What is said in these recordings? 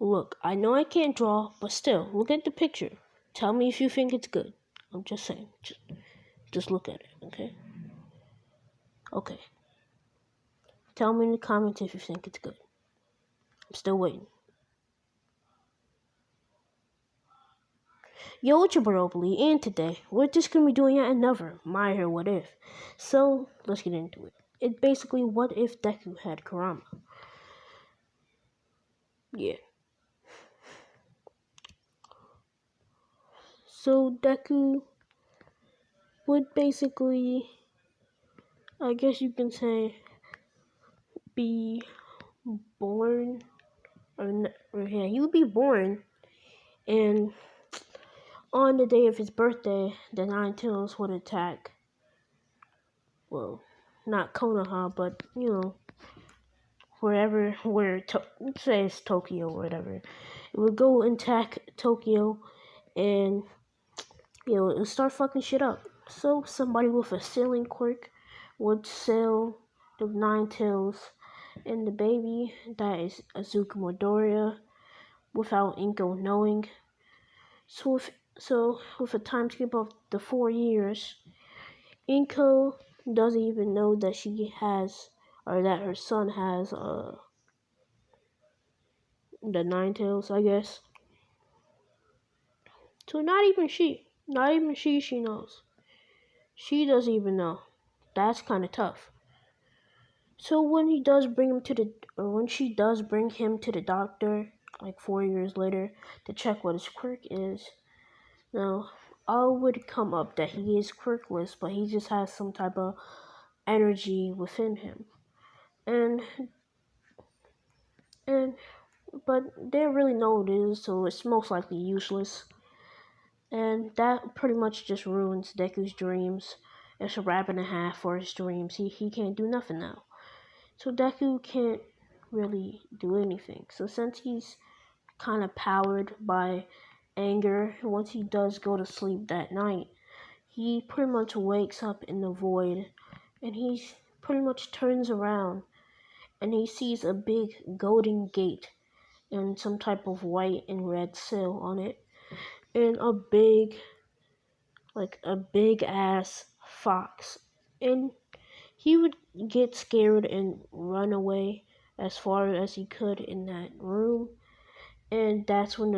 Look, I know I can't draw, but still, look at the picture. Tell me if you think it's good. I'm just saying. Just look at it, okay? Okay. Tell me in the comments if you think it's good. I'm still waiting. Yo, it's your boy Opally, and today we're just gonna be doing yet another My Hero What If. So let's get into it. It's basically what if Deku had Kurama. Yeah. So Deku would basically, I guess you can say, be born, or yeah, he would be born, and on the day of his birthday, the Nine Tails would attack. Well, not Konoha, but wherever, let's say it's Tokyo or whatever. It would go and attack Tokyo, and it would start fucking shit up. So somebody with a sailing quirk would sail the Nine Tails and the baby, that is Azuka Midoriya, without Inko knowing. So with a time skip of the 4 years, Inko doesn't even know that she has, or that her son has, the Nine Tails, I guess. So not even she knows. She doesn't even know. That's kind of tough. So when he does bring him to the, or when she does bring him to the doctor, like 4 years later, to check what his quirk is, now all would come up that he is quirkless, but he just has some type of energy within him, and but they don't really know what it is, so it's most likely useless. And that pretty much just ruins Deku's dreams. It's a wrap and a half for his dreams. He can't do nothing now. So Deku can't really do anything. So since he's kind of powered by anger, once he does go to sleep that night, he pretty much wakes up in the void, and he pretty much turns around, and he sees a big golden gate and some type of white and red seal on it, and a big ass fox. And he would get scared and run away as far as he could in that room. And that's when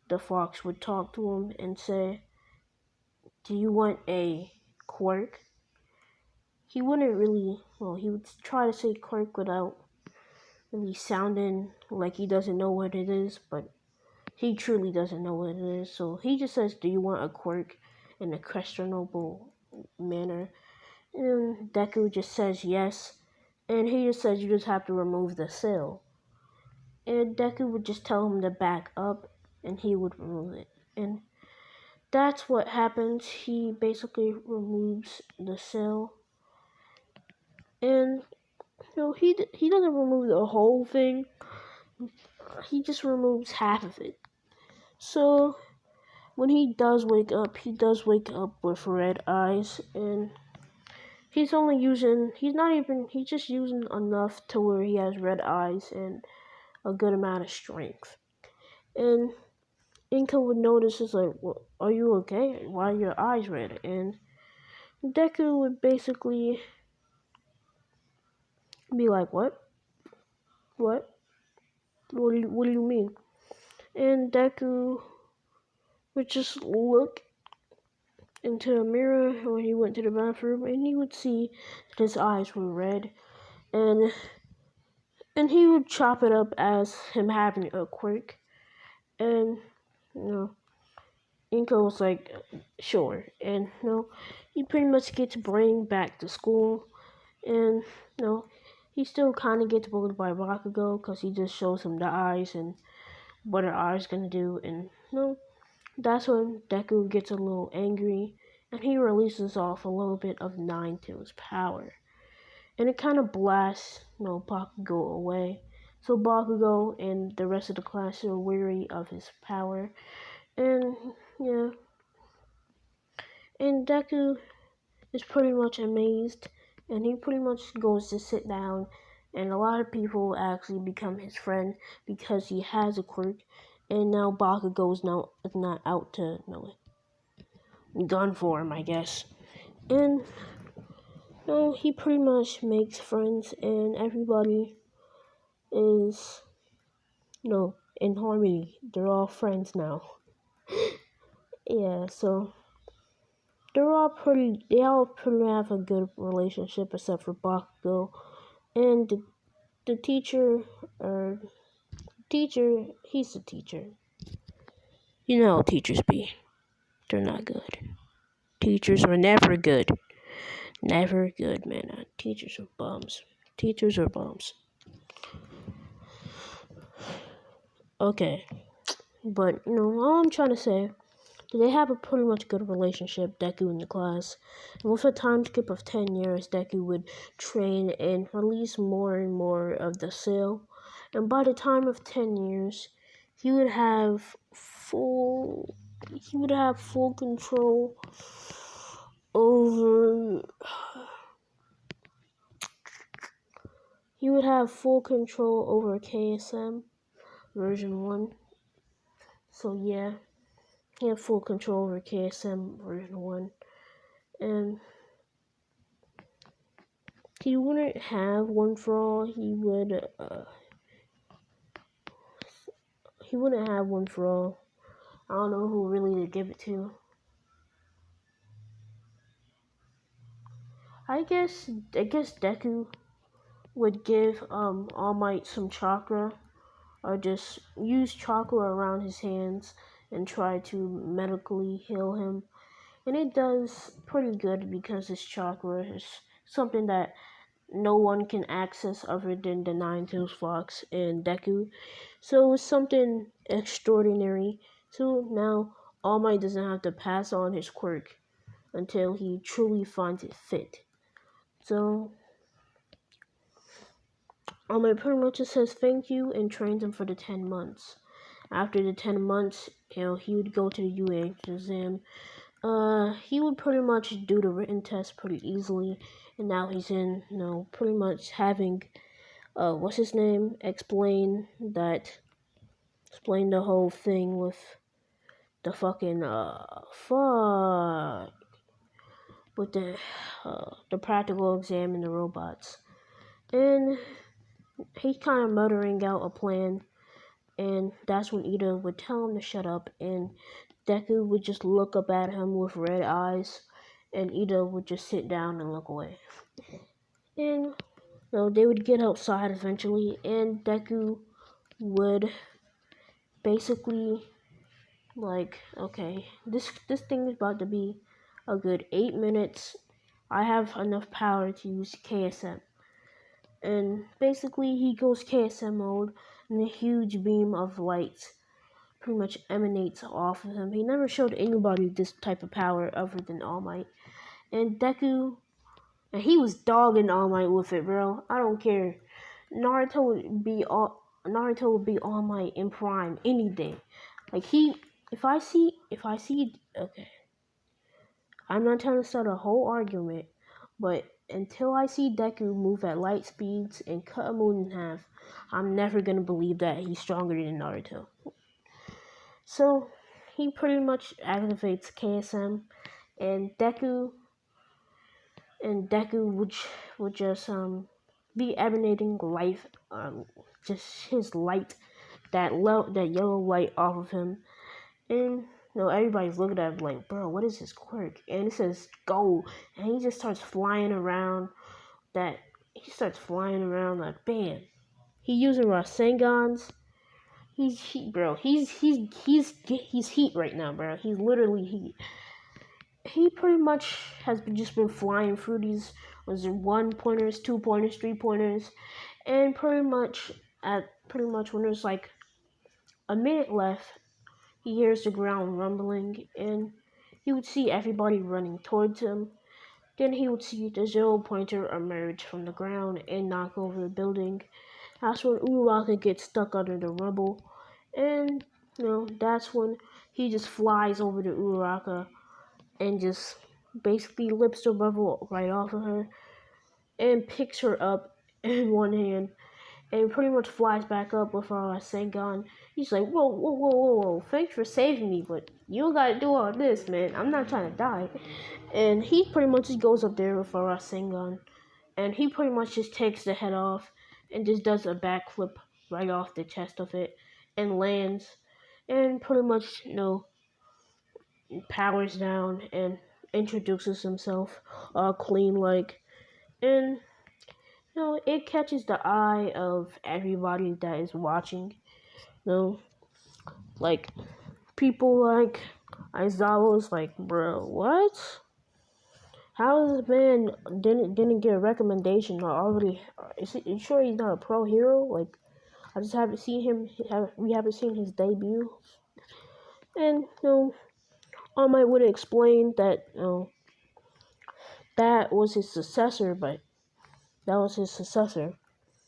the fox would talk to him and say, "Do you want a quirk?" He wouldn't really, well, he would try to say quirk without really sounding like he doesn't know what it is, but he truly doesn't know what it is. So he just says, "Do you want a quirk?" in a questionable manner. And Deku just says yes. And he just says you just have to remove the seal. And Deku would just tell him to back up, and he would remove it. And that's what happens. He basically removes the seal. And he doesn't remove the whole thing. He just removes half of it. So when he does wake up with red eyes, and he's just using enough to where he has red eyes and a good amount of strength. And Inko would notice, is like, well, are you okay? Why are your eyes red? And Deku would basically be like, what? What? What do you mean? And Deku would just look into a mirror when he went to the bathroom, and he would see that his eyes were red, and he would chop it up as him having a quirk. And Inko was like, sure. And he pretty much gets bring back to school, and he still kind of gets bullied by Bakugo because he just shows him the eyes and what her eyes gonna do. And that's when Deku gets a little angry, and he releases off a little bit of Nine Tails power, and it kind of blasts Bakugo away. So Bakugo and the rest of the class are weary of his power, and and Deku is pretty much amazed, and he pretty much goes to sit down and a lot of people actually become his friend because he has a quirk, and now Bakugo's now is not out to gun for him, I guess. And he pretty much makes friends, and everybody is in harmony. They're all friends now. Yeah, so they all pretty have a good relationship except for Bakugo, and the teacher, or he's the teacher. You know how teachers be. They're not good. Teachers are never good. Never good, man. Teachers are bums. Teachers are bums. Okay. But, all I'm trying to say, they have a pretty much good relationship, Deku and the class. And with a time skip of 10 years, Deku would train and release more and more of the cell. And by the time of 10 years, he would have full control over KSM version 1. So yeah, he had full control over KSM version 1. And he wouldn't have one for all. He wouldn't have one for all. I don't know who really to give it to. I guess Deku would give All Might some chakra, or just use chakra around his hands and try to medically heal him. And it does pretty good because his chakra is something that no one can access other than the Nine-Tails Fox and Deku. So it's something extraordinary. So now All Might doesn't have to pass on his quirk until he truly finds it fit. So All Might pretty much just says thank you and trains him for the 10 months. After the 10 months, he would go to the UH exam. He would pretty much do the written test pretty easily, and now he's in, pretty much having, what's his name, explain the whole thing with the fucking, with the practical exam and the robots. And he's kind of muttering out a plan, and that's when Ida would tell him to shut up, and Deku would just look up at him with red eyes, and Ida would just sit down and look away. And they would get outside eventually, and Deku would basically okay, this thing is about to be a good 8 minutes. I have enough power to use KSM. And basically he goes KSM mode, and a huge beam of light pretty much emanates off of him. He never showed anybody this type of power other than All Might. And Deku, and he was dogging All Might with it, bro. I don't care. Naruto would be All Might in Prime any day. If I see, okay, I'm not trying to start a whole argument, but until I see Deku move at light speeds and cut a moon in half, I'm never gonna believe that he's stronger than Naruto. So he pretty much activates KSM, and Deku would just be emanating life, just his light, that yellow light off of him, and everybody's looking at him like, bro, what is his quirk? And it says go, and he just starts flying around. Like bam. He using Rasengans. He's heat, bro. He's heat right now, bro. He's literally heat. He pretty much has just been flying through these 1-pointers, 2-pointers, 3-pointers, and pretty much when there's like a minute left, he hears the ground rumbling, and he would see everybody running towards him. Then he would see the 0-pointer emerge from the ground and knock over the building. That's when Uraraka gets stuck under the rubble, and that's when he just flies over to Uraraka and just basically lifts the rubble right off of her and picks her up in one hand and pretty much flies back up with our Rasengan. He's like, whoa, whoa, whoa, whoa, whoa, thanks for saving me, but you don't gotta do all this, man. I'm not trying to die. And he pretty much just goes up there with our Rasengan, and he pretty much just takes the head off and just does a backflip right off the chest of it and lands and pretty much, powers down and introduces himself all clean like. And it catches the eye of everybody that is watching. Like people like Aizawa's like, bro, what? How is this man didn't get a recommendation or already? Is he sure he's not a pro hero? Like I just haven't seen him. We haven't seen his debut. And All Might would explain that that was his successor, but that was his successor.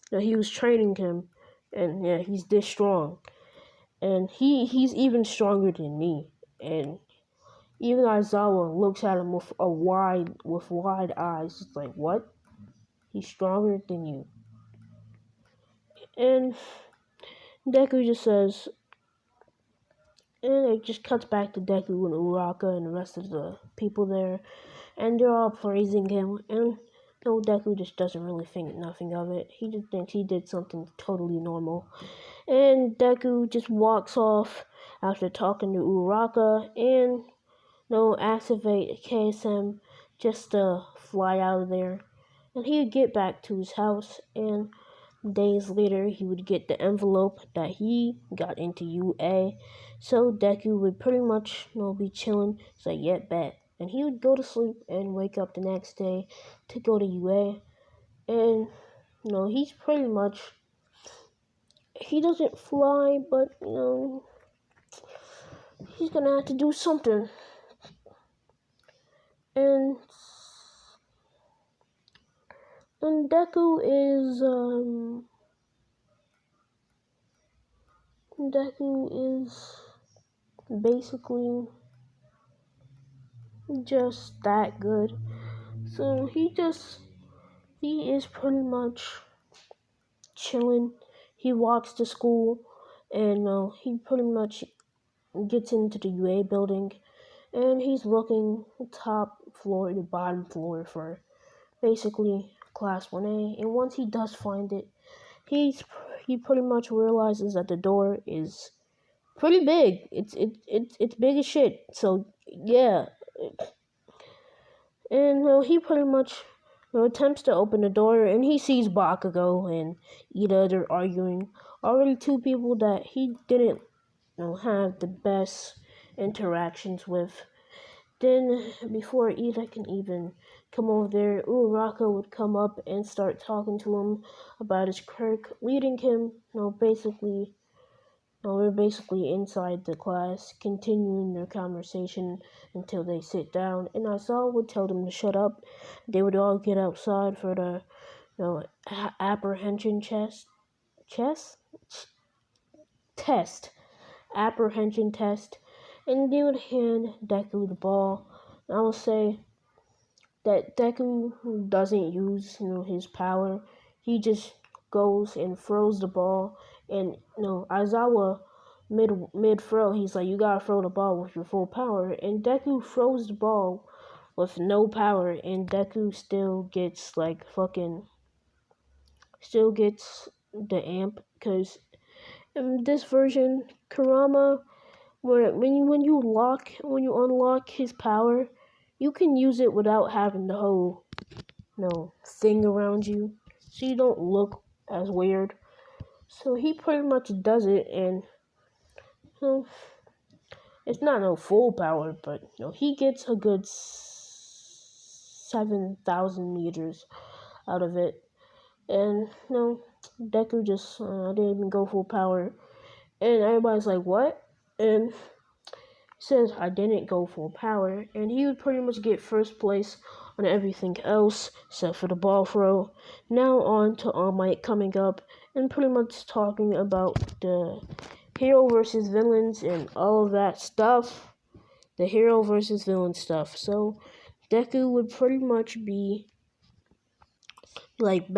He was training him, and yeah, he's this strong, and he's even stronger than me. And even Aizawa looks at him with wide eyes. It's like, what? He's stronger than you. And Deku just says, and it just cuts back to Deku and Uraka and the rest of the people there, and they're all praising him. And Deku just doesn't really think nothing of it. He just thinks he did something totally normal. And Deku just walks off after talking to Uraka and activate KSM just to fly out of there. And he would get back to his house, and days later he would get the envelope that he got into UA. So Deku would pretty much be chilling. It's like, yeah, bet. And he would go to sleep and wake up the next day to go to UA. And he's pretty much, he doesn't fly, but he's gonna have to do something. And Deku is basically just that good. So he is pretty much chilling. He walks to school, and he pretty much gets into the UA building, and he's looking top floor to bottom floor for basically class 1A. And once he does find it, he pretty much realizes that the door is pretty big. It's big as shit. So yeah, and he pretty much attempts to open the door, and he sees Bakugo and Ida. They're arguing. Already two people that he didn't have the best interactions with. Then before Ida can even come over there, Uraka would come up and start talking to him about his quirk, leading him, basically. We're basically inside the class, continuing their conversation until they sit down. And Aizawa would tell them to shut up. They would all get outside for the, apprehension apprehension test, and they would hand Deku the ball. And I will say that Deku doesn't use his power. He just goes and throws the ball, and Aizawa mid throw, he's like, you gotta throw the ball with your full power, and Deku throws the ball with no power, and Deku still gets the amp, because in this version, Kurama, when you unlock his power, you can use it without having the whole thing around you, so you don't look as weird. So he pretty much does it, and it's not no full power, but he gets a good 7,000 meters out of it. And Deku just didn't even go full power, and everybody's like, what? And says I didn't go full power, and he would pretty much get first place on everything else except for the ball throw. Now on to All Might coming up and pretty much talking about the hero versus villains and all of that stuff. The hero versus villain stuff. So Deku would pretty much be like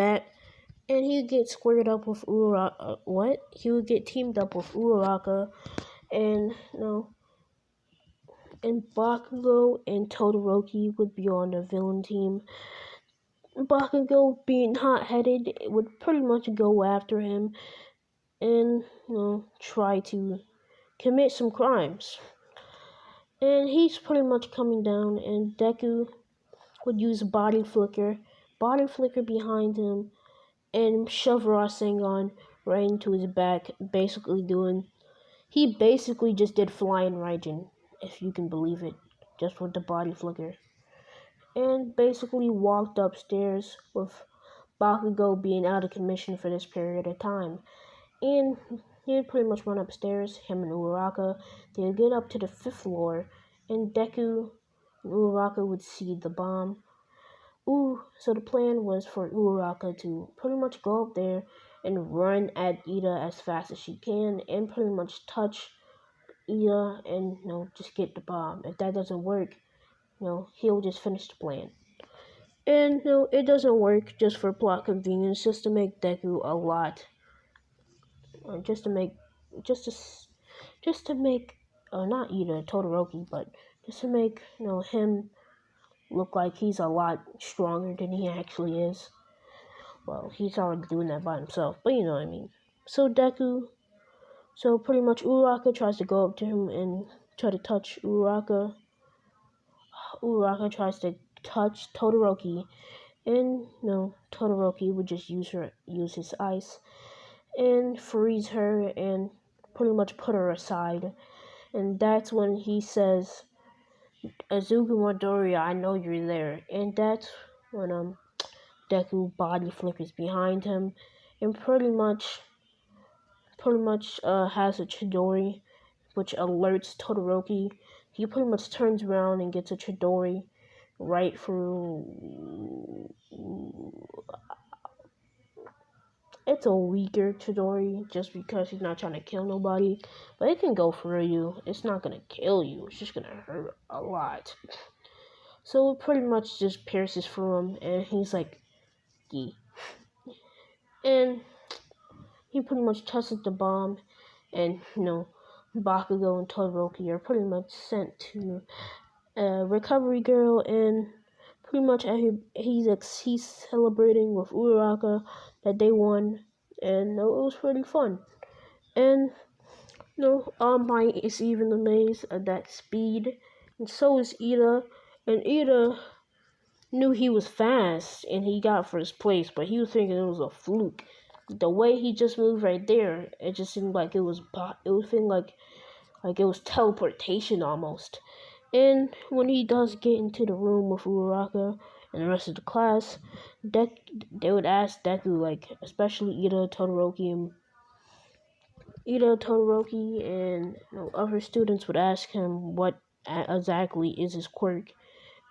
And he would get squared up with Uraraka. What? He would get teamed up with Uraraka, and and Bakugo and Todoroki would be on the villain team. Bakugo, being hot-headed, would pretty much go after him and try to commit some crimes. And he's pretty much coming down, and Deku would use body flicker behind him, and shove Rasengan right into his back, he basically just did Flying Raijin, if you can believe it, just with the body flicker. And basically walked upstairs with Bakugo being out of commission for this period of time. And he'd pretty much run upstairs, him and Uraraka. They'd get up to the 5th floor, and Deku and Uraraka would see the bomb. So the plan was for Uraraka to pretty much go up there and run at Ida as fast as she can, and pretty much touch Ida and just get the bomb. If that doesn't work, he'll just finish the plan. And it doesn't work just for plot convenience, just to make Deku a lot, just to make, just to make, not Ida Todoroki, but just to make him look like he's a lot stronger than he actually is. Well, he's already doing that by himself, but you know what I mean. So pretty much Uraraka tries to go up to him and try to touch Uraraka. Uraraka tries to touch Todoroki, and Todoroki would just use his ice and freeze her and pretty much put her aside. And that's when he says, "Azuki Midoriya, I know you're there." And that's when Deku body flickers behind him and pretty much has a Chidori, which alerts Todoroki. He pretty much turns around and gets a Chidori right through. It's a weaker Chidori just because he's not trying to kill nobody, but it can go through you. It's not gonna kill you. It's just gonna hurt a lot. So it pretty much just pierces through him, and he's like, "Gee." And he pretty much tosses the bomb, and Bakugo and Todoroki are pretty much sent to a recovery girl, and pretty much he's celebrating with Uraraka that they won, and it was pretty fun. And All Might is even amazed at that speed, and so is Ida. And Ida knew he was fast, and he got first place, but he was thinking it was a fluke. The way he just moved right there, it just seemed like it was feeling like it was teleportation almost. And when he does get into the room with Uraraka and the rest of the class, they would ask Deku, like, especially Ida Todoroki, and other students would ask him what exactly is his quirk.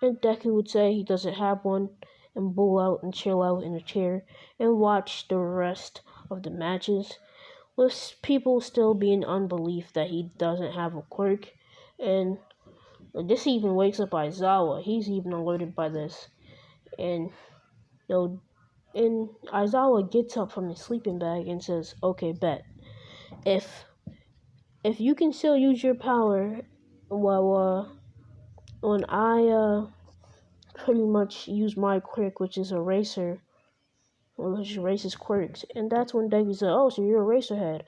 And Deku would say he doesn't have one, and bull out and chill out in a chair and watch the rest of the matches, with people still being unbelief that he doesn't have a quirk. And this even wakes up Aizawa. He's even alerted by this. And and Aizawa gets up from his sleeping bag and says, "Okay, bet. If you can still use your power, well, when I pretty much use my quirk, which is Eraser, which erases quirks." And that's when Deku said, "Oh, so you're Eraserhead."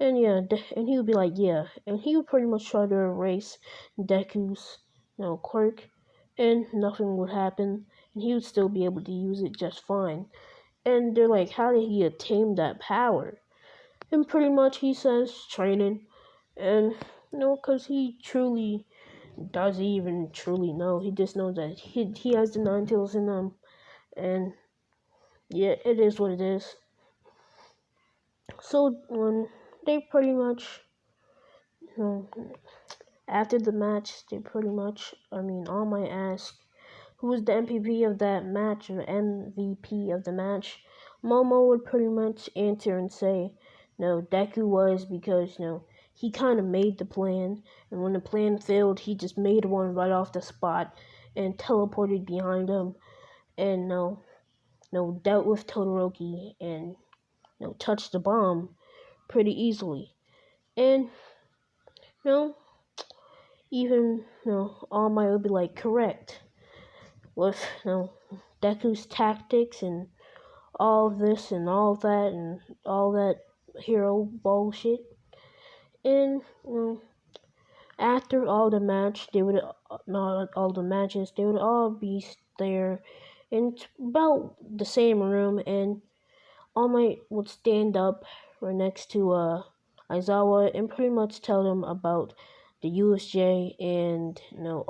And yeah, and he would be like, "Yeah," and he would pretty much try to erase Deku's quirk, and nothing would happen, and he would still be able to use it just fine. And they're like, "How did he attain that power?" And pretty much he says training, and because he truly doesn't even truly know. He just knows that he has the nine tails in him, and yeah, it is what it is. So when they pretty much, after the match, All Might ask who was the MVP of that match, or MVP of the match. Momo would pretty much answer and say, no, Deku was, because, he kind of made the plan, and when the plan failed, he just made one right off the spot and teleported behind him. And dealt with Todoroki and touched the bomb pretty easily. And you know, even All Might would be like correct with Deku's tactics and all this and all that and all that hero bullshit. And after all the match, they would not all the matches, they would all be there in about the same room, and All Might would stand up right next to Aizawa and pretty much tell them about the USJ and all